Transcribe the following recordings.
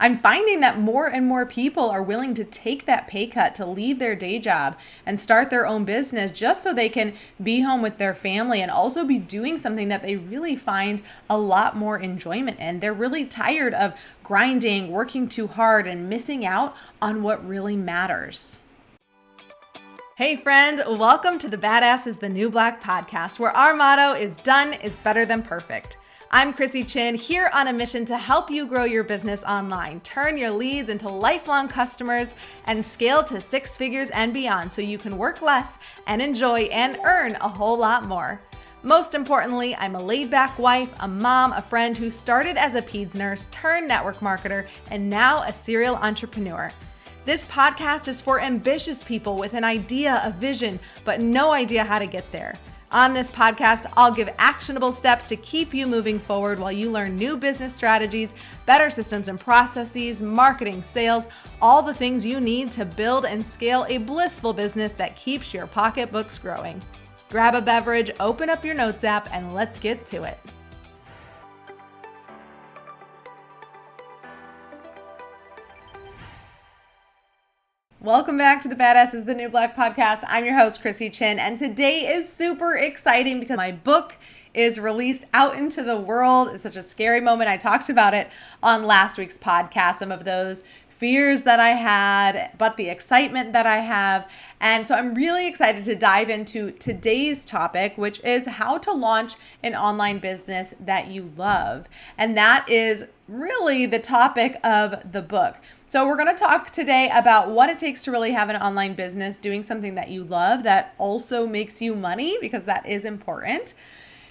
I'm finding that more and more people are willing to take that pay cut to leave their day job and start their own business just so they can be home with their family and also be doing something that they really find a lot more enjoyment in. They're really tired of grinding, working too hard, and missing out on what really matters. Hey friend, welcome to the Badass is the New Black podcast, where our motto is done is better than perfect. I'm Chrissy Chin, here on a mission to help you grow your business online, turn your leads into lifelong customers, and scale to 6 figures and beyond so you can work less and enjoy and earn a whole lot more. Most importantly, I'm a laid-back wife, a mom, a friend who started as a peds nurse turned network marketer, and now a serial entrepreneur. This podcast is for ambitious people with an idea, a vision, but no idea how to get there. On this podcast, I'll give actionable steps to keep you moving forward while you learn new business strategies, better systems and processes, marketing, sales, all the things you need to build and scale a blissful business that keeps your pocketbooks growing. Grab a beverage, open up your notes app, and let's get to it. Welcome back to the Badass is the New Black podcast. I'm your host, Chrissy Chin, and today is super exciting because my book is released out into the world. It's such a scary moment. I talked about it on last week's podcast, some of those fears that I had, but the excitement that I have. And so I'm really excited to dive into today's topic, which is how to launch an online business that you love. And that is really the topic of the book. So we're going to talk today about what it takes to really have an online business, doing something that you love that also makes you money, because that is important.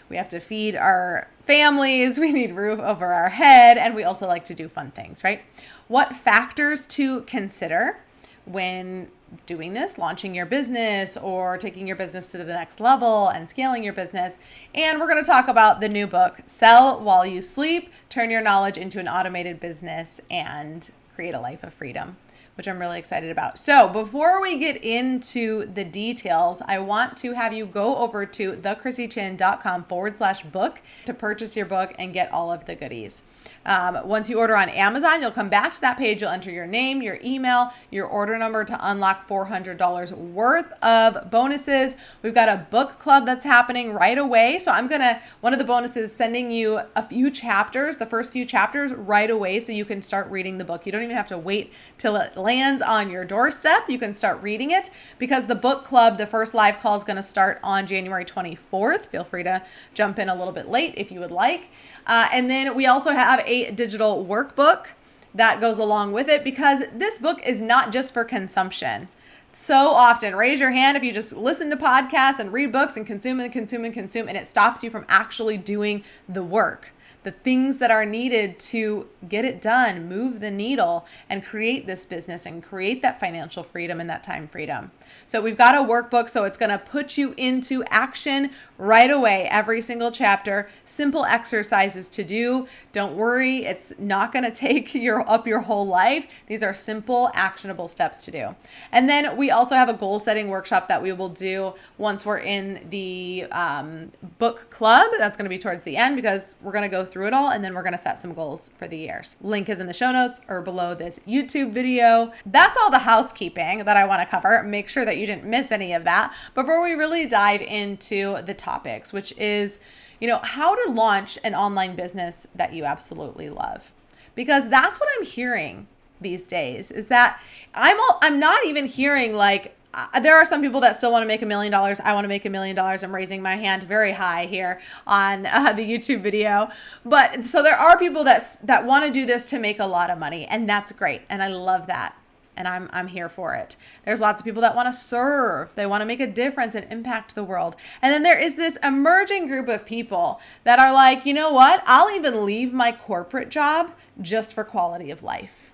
We have to feed our families, we need roof over our head, and we also like to do fun things, right? What factors to consider when doing this, launching your business or taking your business to the next level and scaling your business. And we're going to talk about the new book, Sell While You Sleep, Turn Your Knowledge into an Automated Business and Create a Life of Freedom, which I'm really excited about. So before we get into the details, I want to have you go over to thechrissychin.com/book to purchase your book and get all of the goodies. Once you order on Amazon, you'll come back to that page. You'll enter your name, your email, your order number to unlock $400 worth of bonuses. We've got a book club that's happening right away. So one of the bonuses, sending you a few chapters, the first few chapters right away so you can start reading the book. You don't even have to wait till it lands on your doorstep. You can start reading it because the book club, the first live call is going to start on January 24th. Feel free to jump in a little bit late if you would like. And then we also have a digital workbook that goes along with it, because this book is not just for consumption. So often, raise your hand if you just listen to podcasts and read books and consume, and it stops you from actually doing the work, the things that are needed to get it done, move the needle, and create this business and create that financial freedom and that time freedom. So we've got a workbook, so it's going to put you into action right away. Every single chapter, simple exercises to do. Don't worry, it's not going to take your whole life. These are simple, actionable steps to do. And then we also have a goal setting workshop that we will do once we're in the book club. That's going to be towards the end, because we're going to go through it all, and then we're going to set some goals for the year. Link is in the show notes or below this YouTube video. That's all the housekeeping that I want to cover. Make sure that you didn't miss any of that before we really dive into the topics, which is, how to launch an online business that you absolutely love. Because that's what I'm hearing these days, is that I'm not even hearing there are some people that still want to make $1 million. I want to make $1 million. I'm raising my hand very high here on the YouTube video. But so there are people that want to do this to make a lot of money, and that's great. And I love that. And I'm here for it. There's lots of people that want to serve. They want to make a difference and impact the world. And then there is this emerging group of people that are like, you know what? I'll even leave my corporate job just for quality of life,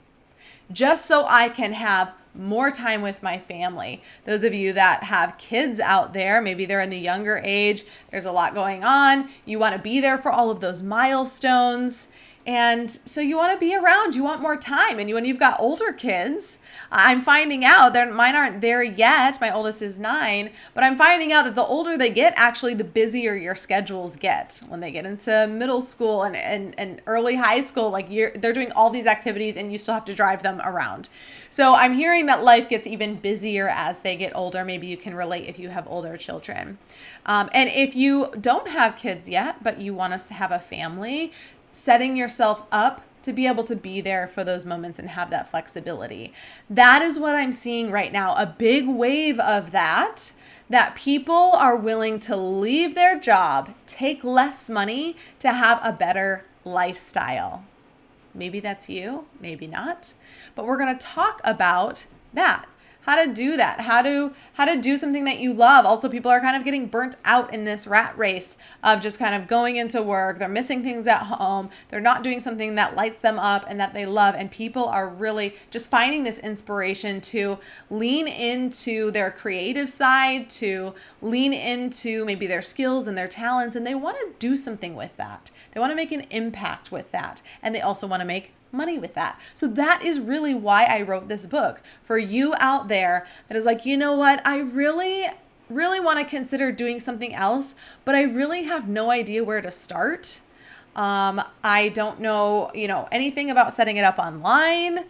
just so I can have more time with my family. Those of you that have kids out there, maybe they're in the younger age, there's a lot going on. You want to be there for all of those milestones. And so you want to be around, you want more time. And when you've got older kids, I'm finding out mine aren't there yet. My oldest is 9, but I'm finding out that the older they get, actually the busier your schedules get. When they get into middle school and early high school, like they're doing all these activities and you still have to drive them around. So I'm hearing that life gets even busier as they get older. Maybe you can relate if you have older children. And if you don't have kids yet, but you want us to have a family, setting yourself up to be able to be there for those moments and have that flexibility. That is what I'm seeing right now, a big wave of that people are willing to leave their job, take less money to have a better lifestyle. Maybe that's you, maybe not, but we're going to talk about that. How to do that, how to do something that you love. Also, people are kind of getting burnt out in this rat race of just kind of going into work. They're missing things at home. They're not doing something that lights them up and that they love. And people are really just finding this inspiration to lean into their creative side, to lean into maybe their skills and their talents. And they want to do something with that. They want to make an impact with that. And they also want to make money with that. So that is really why I wrote this book. For you out there that is like, you know what, I really want to consider doing something else, but I really have no idea where to start. I don't know, anything about setting it up online.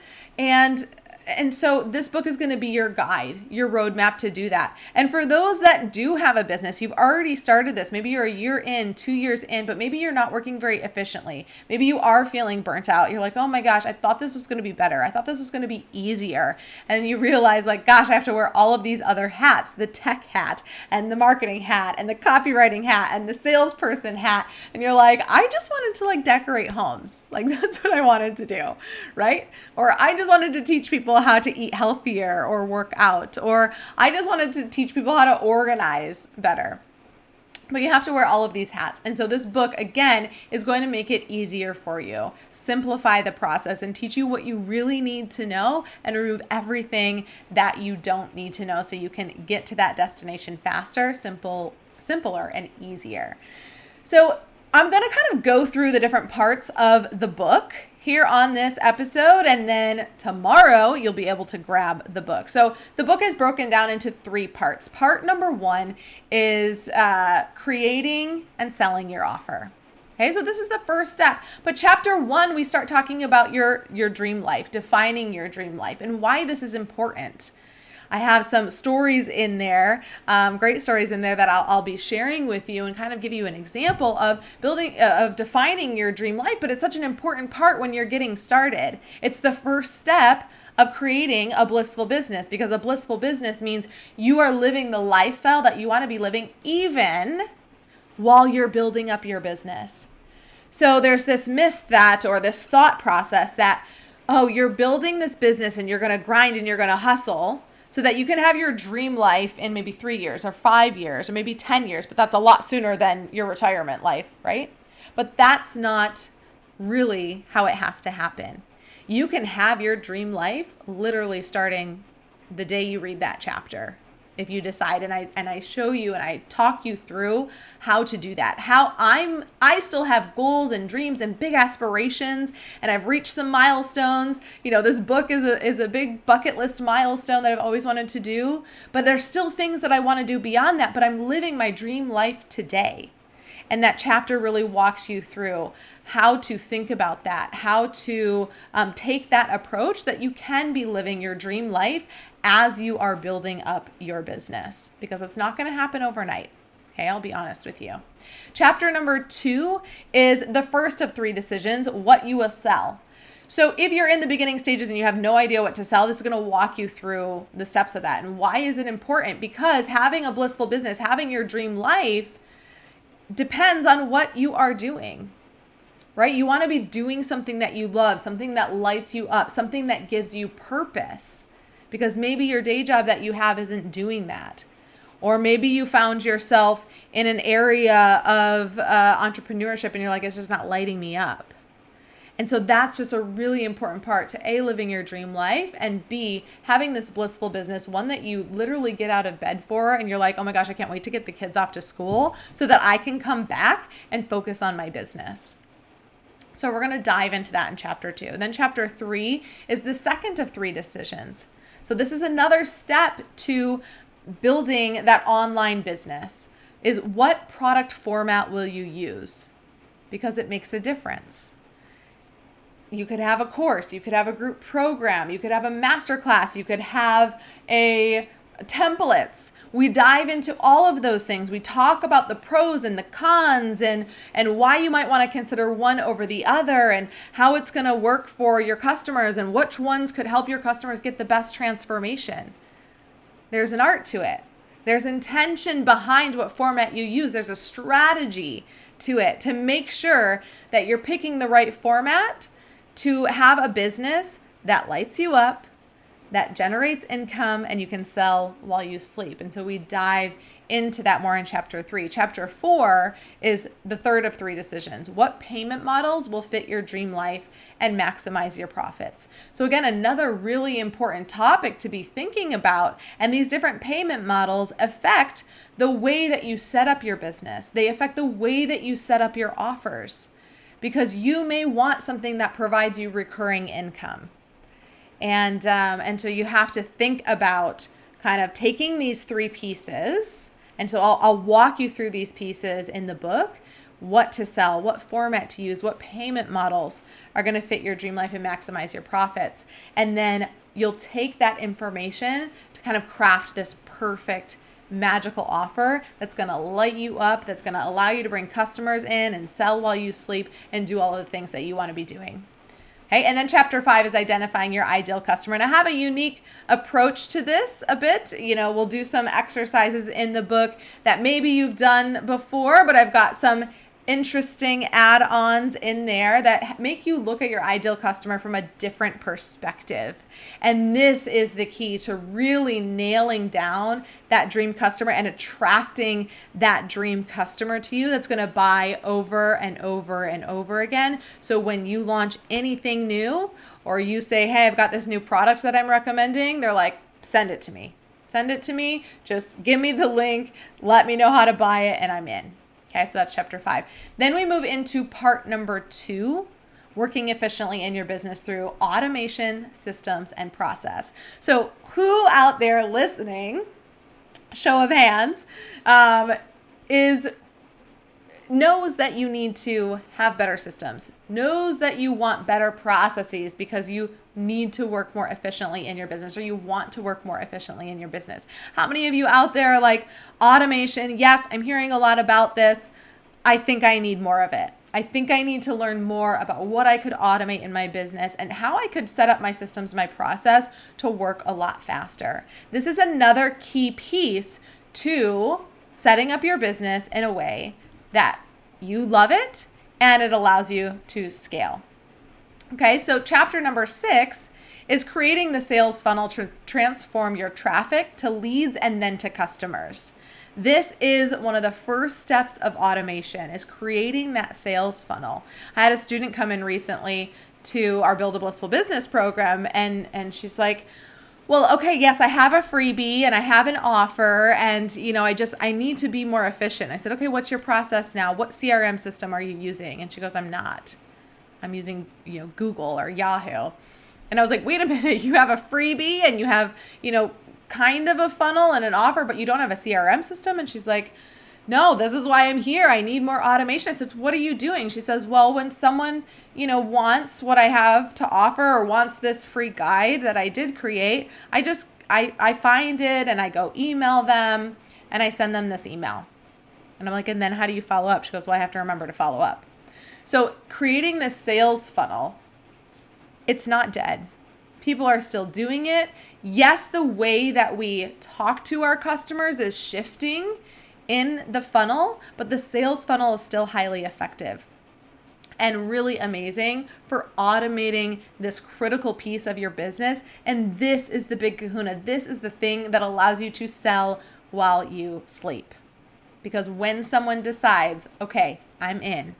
And so this book is going to be your guide, your roadmap to do that. And for those that do have a business, you've already started this. Maybe you're a year in, 2 years in, but maybe you're not working very efficiently. Maybe you are feeling burnt out. You're like, oh my gosh, I thought this was going to be better. I thought this was going to be easier. And you realize like, gosh, I have to wear all of these other hats, the tech hat and the marketing hat and the copywriting hat and the salesperson hat. And you're like, I just wanted to like decorate homes. Like that's what I wanted to do, right? Or I just wanted to teach people how to eat healthier or work out, or I just wanted to teach people how to organize better. But you have to wear all of these hats. And so this book, again, is going to make it easier for you, simplify the process and teach you what you really need to know and remove everything that you don't need to know so you can get to that destination faster, simpler, and easier. So I'm going to kind of go through the different parts of the book here on this episode, and then tomorrow you'll be able to grab the book. So the book is broken down into 3 parts. Part number 1 is creating and selling your offer. Okay, so this is the first step. But chapter 1, we start talking about your dream life, defining your dream life, and why this is important. I have some stories in there, great stories in there that I'll be sharing with you and kind of give you an example of defining your dream life. But it's such an important part when you're getting started. It's the first step of creating a blissful business, because a blissful business means you are living the lifestyle that you want to be living even while you're building up your business. So there's this myth or this thought process that, oh, you're building this business and you're going to grind and you're going to hustle so that you can have your dream life in maybe 3 years or 5 years or maybe 10 years, but that's a lot sooner than your retirement life, right? But that's not really how it has to happen. You can have your dream life literally starting the day you read that chapter. If you decide, and I show you and I talk you through how to do that. How I still have goals and dreams and big aspirations, and I've reached some milestones. This book is a big bucket list milestone that I've always wanted to do, but there's still things that I want to do beyond that, but I'm living my dream life today. And that chapter really walks you through how to think about that, how to take that approach that you can be living your dream life as you are building up your business, because it's not going to happen overnight. Okay, I'll be honest with you. Chapter number 2 is the first of 3 decisions, what you will sell. So if you're in the beginning stages and you have no idea what to sell, this is going to walk you through the steps of that. And why is it important? Because having a blissful business, having your dream life, depends on what you are doing, right? You want to be doing something that you love, something that lights you up, something that gives you purpose, because maybe your day job that you have isn't doing that. Or maybe you found yourself in an area of entrepreneurship and you're like, it's just not lighting me up. And so that's just a really important part to A, living your dream life, and B, having this blissful business, one that you literally get out of bed for and you're like, oh my gosh, I can't wait to get the kids off to school so that I can come back and focus on my business. So we're going to dive into that in chapter 2. And then chapter 3 is the second of 3 decisions. So this is another step to building that online business, is what product format will you use? Because it makes a difference. You could have a course, you could have a group program, you could have a masterclass, you could have a templates. We dive into all of those things. We talk about the pros and the cons and why you might want to consider one over the other and how it's going to work for your customers and which ones could help your customers get the best transformation. There's an art to it. There's intention behind what format you use. There's a strategy to it to make sure that you're picking the right format to have a business that lights you up, that generates income, and you can sell while you sleep. And so we dive into that more in chapter 3. Chapter 4 is the third of 3 decisions. What payment models will fit your dream life and maximize your profits? So again, another really important topic to be thinking about. And these different payment models affect the way that you set up your business. They affect the way that you set up your offers, because you may want something that provides you recurring income. And so you have to think about kind of taking these 3 pieces. And so I'll walk you through these pieces in the book, what to sell, what format to use, what payment models are going to fit your dream life and maximize your profits. And then you'll take that information to kind of craft this perfect magical offer that's going to light you up, that's going to allow you to bring customers in and sell while you sleep and do all of the things that you want to be doing. Okay, and then chapter 5 is identifying your ideal customer. And I have a unique approach to this a bit. We'll do some exercises in the book that maybe you've done before, but I've got some interesting add-ons in there that make you look at your ideal customer from a different perspective. And this is the key to really nailing down that dream customer and attracting that dream customer to you that's going to buy over and over and over again. So when you launch anything new, or you say, hey, I've got this new product that I'm recommending, they're like, send it to me. Send it to me. Just give me the link. Let me know how to buy it, and I'm in. Okay, so that's chapter 5. Then we move into part number 2, working efficiently in your business through automation, systems, and process. So who out there listening, show of hands, knows that you need to have better systems, knows that you want better processes because you need to work more efficiently in your business, or you want to work more efficiently in your business. How many of you out there are like, automation? Yes, I'm hearing a lot about this. I think I need more of it. I think I need to learn more about what I could automate in my business and how I could set up my systems, my process to work a lot faster. This is another key piece to setting up your business in a way that you love it and it allows you to scale. Okay, so chapter number 6 is creating the sales funnel to transform your traffic to leads and then to customers. This is one of the first steps of automation, is creating that sales funnel. I had a student come in recently to our Build a Blissful Business program, and she's like, well, okay, yes, I have a freebie and I have an offer, and I need to be more efficient. I said, okay, what's your process now? What CRM system are you using? And she goes, I'm not. I'm using, Google or Yahoo. And I was like, wait a minute, you have a freebie and you have, kind of a funnel and an offer, but you don't have a CRM system? And she's like, no, this is why I'm here. I need more automation. I said, what are you doing? She says, well, when someone, wants what I have to offer or wants this free guide that I did create, I find it and I go email them and I send them this email. And I'm like, and then how do you follow up? She goes, well, I have to remember to follow up. So creating this sales funnel, it's not dead. People are still doing it. Yes, the way that we talk to our customers is shifting in the funnel, but the sales funnel is still highly effective and really amazing for automating this critical piece of your business. And this is the big kahuna. This is the thing that allows you to sell while you sleep. Because when someone decides, okay, I'm in,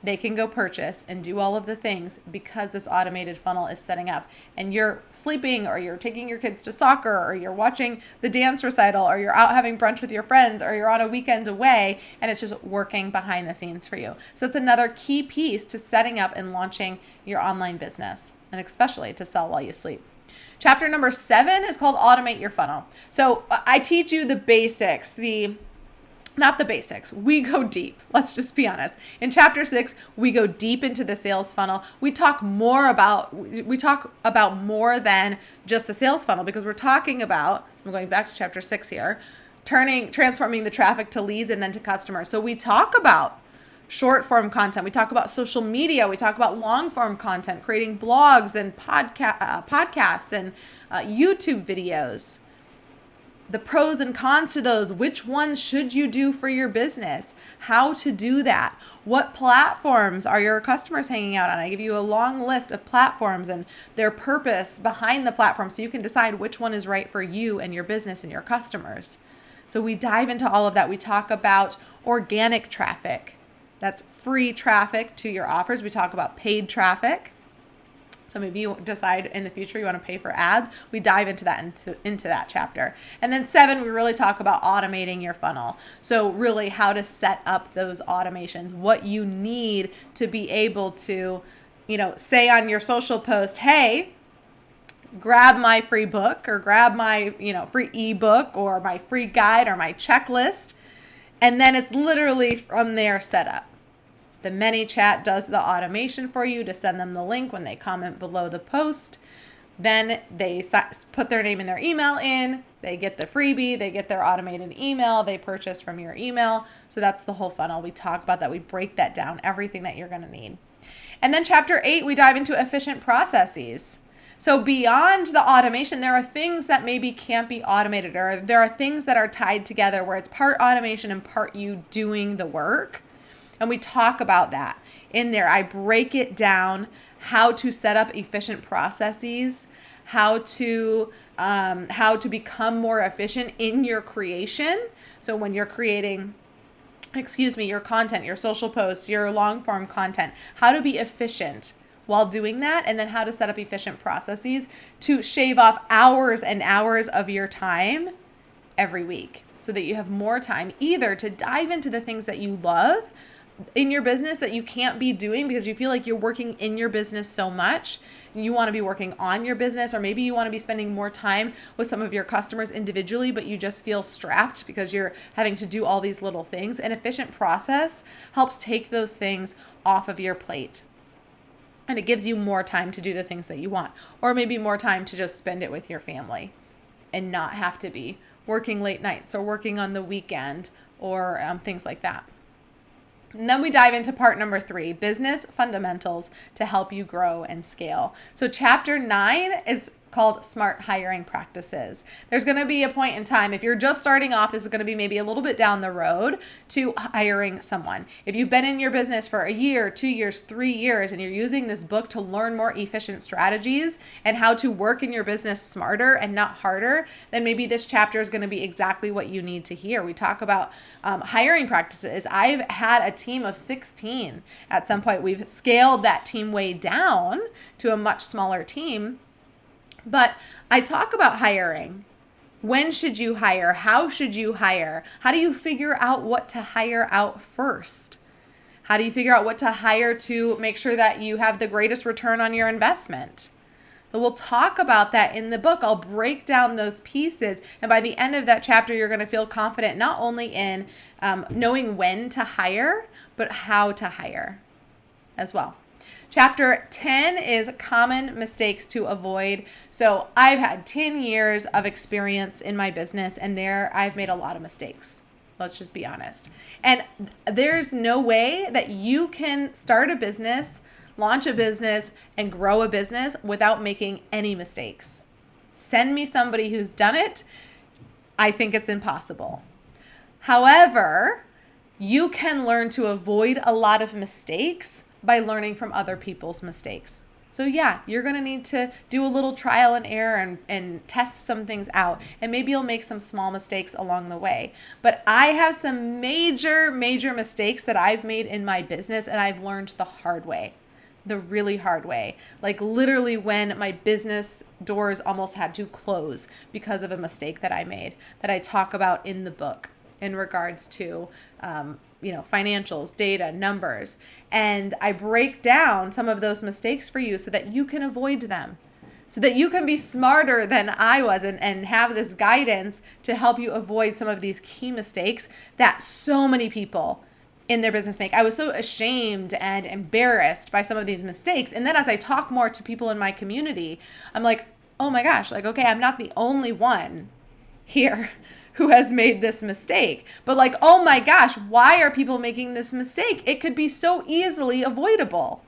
they can go purchase and do all of the things because this automated funnel is setting up, and you're sleeping, or you're taking your kids to soccer, or you're watching the dance recital, or you're out having brunch with your friends, or you're on a weekend away, and it's just working behind the scenes for you. So that's another key piece to setting up and launching your online business, and especially to sell while you sleep. Chapter number 7 is called Automate Your Funnel. So I teach you the basics, not the basics. We go deep. Let's just be honest. In chapter 6, we go deep into the sales funnel. We talk about more than just the sales funnel, because we're talking about, I'm going back to chapter 6 here, transforming the traffic to leads and then to customers. So we talk about short form content. We talk about social media. We talk about long form content, creating blogs and podcasts and YouTube videos. The pros and cons to those, which ones should you do for your business, how to do that, what platforms are your customers hanging out on. I give you a long list of platforms and their purpose behind the platform, so you can decide which one is right for you and your business and your customers. So we dive into all of that. We talk about organic traffic. That's free traffic to your offers. We talk about paid traffic. So maybe you decide in the future you want to pay for ads. We dive into that chapter. And then 7, we really talk about automating your funnel. So really how to set up those automations, what you need to be able to, say on your social post, hey, grab my free book, or grab my, free ebook, or my free guide, or my checklist. And then it's literally from there set up. The ManyChat does the automation for you to send them the link when they comment below the post. Then they put their name and their email in. They get the freebie. They get their automated email. They purchase from your email. So that's the whole funnel. We talk about that. We break that down, everything that you're going to need. And then chapter 8, we dive into efficient processes. So beyond the automation, there are things that maybe can't be automated, or there are things that are tied together where it's part automation and part you doing the work. And we talk about that in there. I break it down, how to set up efficient processes, how to become more efficient in your creation. So when you're creating, your content, your social posts, your long form content, how to be efficient while doing that, and then how to set up efficient processes to shave off hours and hours of your time every week, so that you have more time either to dive into the things that you love in your business that you can't be doing because you feel like you're working in your business so much. You want to be working on your business, or maybe you want to be spending more time with some of your customers individually, but you just feel strapped because you're having to do all these little things. An efficient process helps take those things off of your plate. And it gives you more time to do the things that you want, or maybe more time to just spend it with your family and not have to be working late nights or working on the weekend or things like that. And then we dive into part number 3, business fundamentals to help you grow and scale. So chapter 9 is called Smart Hiring Practices. There's going to be a point in time, if you're just starting off, this is going to be maybe a little bit down the road to hiring someone. If you've been in your business for a year, 2 years, 3 years, and you're using this book to learn more efficient strategies and how to work in your business smarter and not harder, then maybe this chapter is going to be exactly what you need to hear. We talk about hiring practices. I've had a team of 16 at some point. We've scaled that team way down to a much smaller team. But I talk about hiring. When should you hire? How should you hire? How do you figure out what to hire out first? How do you figure out what to hire to make sure that you have the greatest return on your investment? So we'll talk about that in the book. I'll break down those pieces. And by the end of that chapter, you're going to feel confident not only in knowing when to hire, but how to hire as well. Chapter 10 is common mistakes to avoid. So I've had 10 years of experience in my business, and there I've made a lot of mistakes. Let's just be honest. And there's no way that you can start a business, launch a business, and grow a business without making any mistakes. Send me somebody who's done it. I think it's impossible. However, you can learn to avoid a lot of mistakes by learning from other people's mistakes. So yeah, you're going to need to do a little trial and error and test some things out. And maybe you'll make some small mistakes along the way. But I have some major mistakes that I've made in my business, and I've learned the hard way. The really hard way. Like literally when my business doors almost had to close because of a mistake that I made, that I talk about in the book in regards to financials, data, numbers. And I break down some of those mistakes for you so that you can avoid them, so that you can be smarter than I was and have this guidance to help you avoid some of these key mistakes that so many people in their business make. I was so ashamed and embarrassed by some of these mistakes. And then as I talk more to people in my community, I'm like, oh my gosh, like, okay, I'm not the only one here who has made this mistake. But like, oh my gosh, why are people making this mistake? It could be so easily avoidable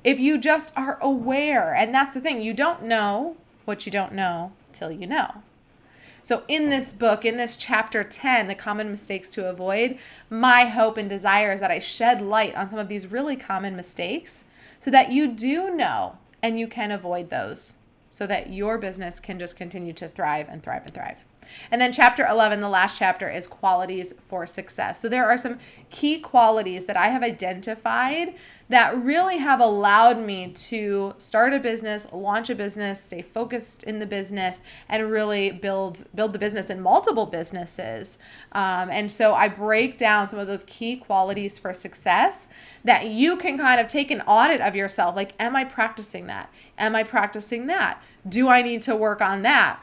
if you just are aware. And that's the thing. You don't know what you don't know till you know. So in this book, in this chapter 10, the common mistakes to avoid, my hope and desire is that I shed light on some of these really common mistakes so that you do know and you can avoid those so that your business can just continue to thrive and thrive and thrive. And then chapter 11, the last chapter, is qualities for success. So there are some key qualities that I have identified that really have allowed me to start a business, launch a business, stay focused in the business, and really build the business in multiple businesses. And so I break down some of those key qualities for success that you can kind of take an audit of yourself. Like, am I practicing that? Am I practicing that? Do I need to work on that?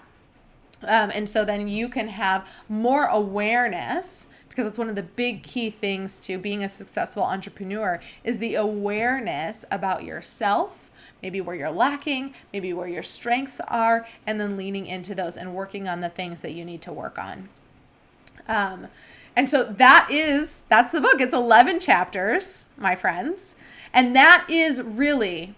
And so then you can have more awareness, because it's one of the big key things to being a successful entrepreneur is the awareness about yourself, maybe where you're lacking, maybe where your strengths are, and then leaning into those and working on the things that you need to work on. And so that's the book. It's 11 chapters, my friends. And that is really,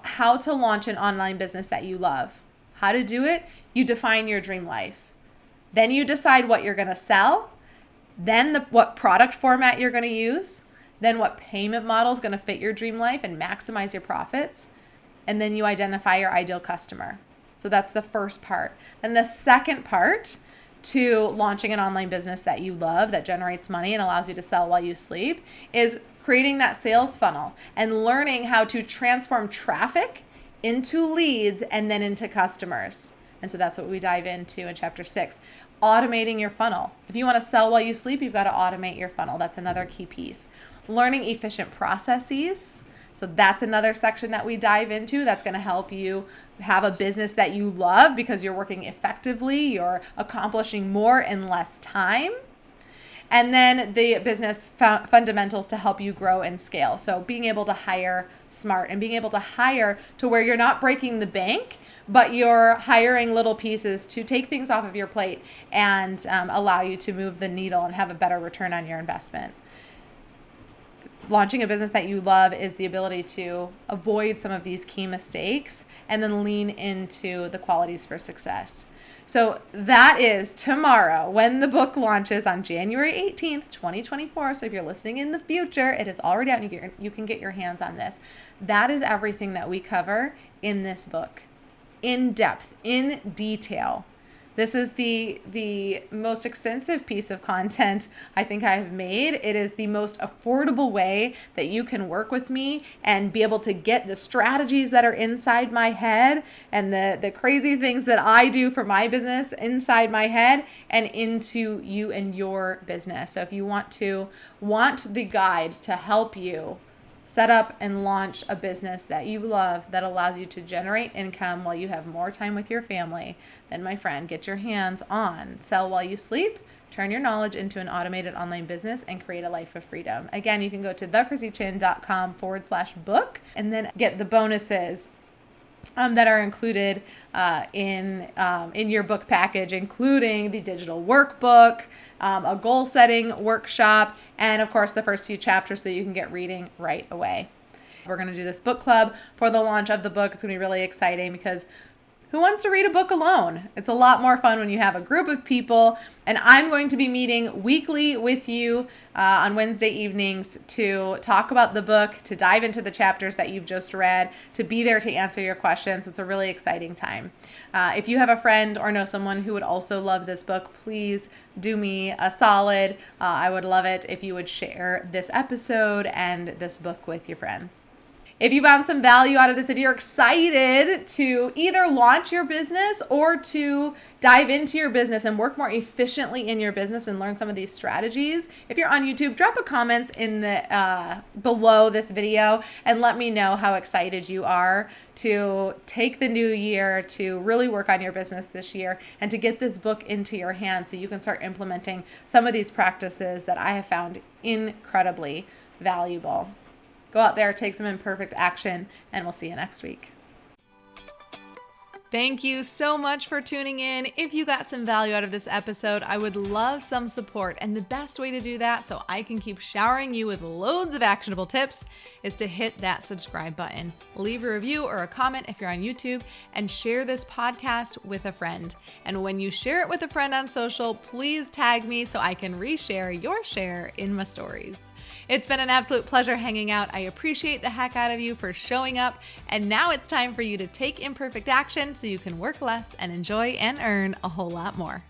how to launch an online business that you love. How to do it? You define your dream life. Then you decide what you're going to sell. Then what product format you're going to use. Then what payment model is going to fit your dream life and maximize your profits. And then you identify your ideal customer. So that's the first part. And the second part to launching an online business that you love, that generates money and allows you to sell while you sleep, is creating that sales funnel and learning how to transform traffic into leads and then into customers. And so that's what we dive into in chapter 6. Automating your funnel. If you want to sell while you sleep, you've got to automate your funnel. That's another key piece. Learning efficient processes. So that's another section that we dive into that's going to help you have a business that you love because you're working effectively, you're accomplishing more in less time. And then the business fundamentals to help you grow and scale. So being able to hire smart and being able to hire to where you're not breaking the bank, but you're hiring little pieces to take things off of your plate and allow you to move the needle and have a better return on your investment. Launching a business that you love is the ability to avoid some of these key mistakes and then lean into the qualities for success. So that is tomorrow when the book launches on January 18th, 2024. So if you're listening in the future, it is already out and you can get your hands on this. That is everything that we cover in this book, in depth, in detail. This is the most extensive piece of content I think I have made. It is the most affordable way that you can work with me and be able to get the strategies that are inside my head and the crazy things that I do for my business inside my head and into you and your business. So if you want the guide to help you set up and launch a business that you love that allows you to generate income while you have more time with your family, then my friend, get your hands on Sell While You Sleep, turn your knowledge into an automated online business, and create a life of freedom. Again, you can go to thechrissychin.com/book and then get the bonuses that are included in your book package, including the digital workbook, a goal setting workshop, and of course the first few chapters so you can get reading right away. We're going to do this book club for the launch of the book. It's going to be really exciting because who wants to read a book alone? It's a lot more fun when you have a group of people, and I'm going to be meeting weekly with you on Wednesday evenings to talk about the book, to dive into the chapters that you've just read, to be there to answer your questions. It's a really exciting time. If you have a friend or know someone who would also love this book, please do me a solid. I would love it if you would share this episode and this book with your friends. If you found some value out of this, if you're excited to either launch your business or to dive into your business and work more efficiently in your business and learn some of these strategies, if you're on YouTube, drop a comment in the below this video and let me know how excited you are to take the new year, to really work on your business this year, and to get this book into your hands so you can start implementing some of these practices that I have found incredibly valuable. Go out there, take some imperfect action, and we'll see you next week. Thank you so much for tuning in. If you got some value out of this episode, I would love some support. And the best way to do that so I can keep showering you with loads of actionable tips is to hit that subscribe button. Leave a review or a comment if you're on YouTube, and share this podcast with a friend. And when you share it with a friend on social, please tag me so I can reshare your share in my stories. It's been an absolute pleasure hanging out. I appreciate the heck out of you for showing up. And now it's time for you to take imperfect action so you can work less and enjoy and earn a whole lot more.